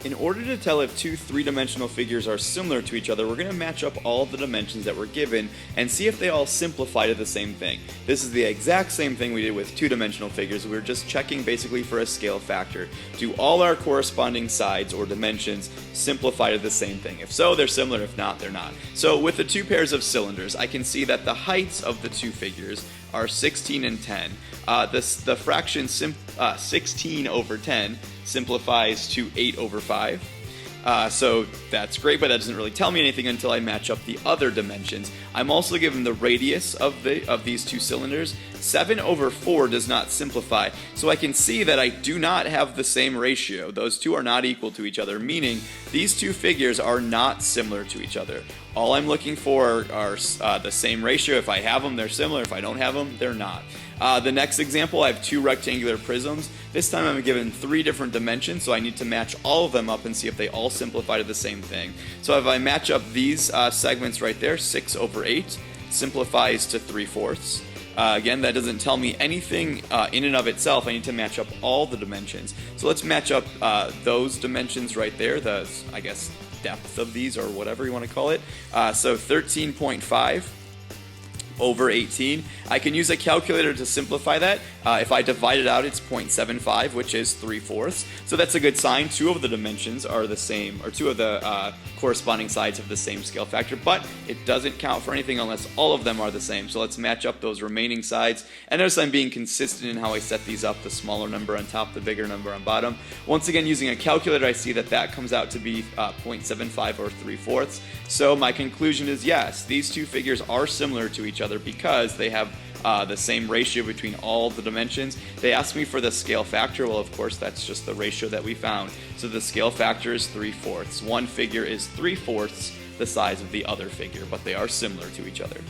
In order to tell if two three-dimensional figures are similar to each other, we're going to match up all the dimensions that were given and see if they all simplify to the same thing. This is the exact same thing we did with two-dimensional figures. We were just checking basically for a scale factor. Do all our corresponding sides or dimensions simplify to the same thing? If so, they're similar. If not, they're not. So with the two pairs of cylinders, I can see that the heights of the two figures are 16 and 10. The fraction 16 over 10 simplifies to 8 over 5. So that's great, but that doesn't really tell me anything until I match up the other dimensions. I'm also given the radius of these two cylinders. 7 over 4 does not simplify, so I can see that I do not have the same ratio. Those two are not equal to each other, meaning these two figures are not similar to each other. All I'm looking for are the same ratio. If I have them, they're similar. If I don't have them, they're not. The next example, I have two rectangular prisms. This time I'm given 3 different dimensions, so I need to match all of them up and see if they all simplify to the same thing. So if I match up these segments right there, 6 over 8 simplifies to 3/4. Again, that doesn't tell me anything in and of itself. I need to match up all the dimensions. So let's match up those dimensions right there, the, I guess, depth of these or whatever you want to call it. So 13.5 over 18. I can use a calculator to simplify that. If I divide it out, it's 0.75, which is 3/4. So that's a good sign. 2 of the dimensions are the same, or 2 of the corresponding sides have the same scale factor, but it doesn't count for anything unless all of them are the same. So let's match up those remaining sides. And notice I'm being consistent in how I set these up, the smaller number on top, the bigger number on bottom. Once again, using a calculator, I see that that comes out to be 0.75 or 3/4. So my conclusion is yes, these two figures are similar to each other because they have the same ratio between all the dimensions. They asked me for the scale factor. Well, of course, that's just the ratio that we found. So the scale factor is 3/4. One figure is 3/4 the size of the other figure, but they are similar to each other.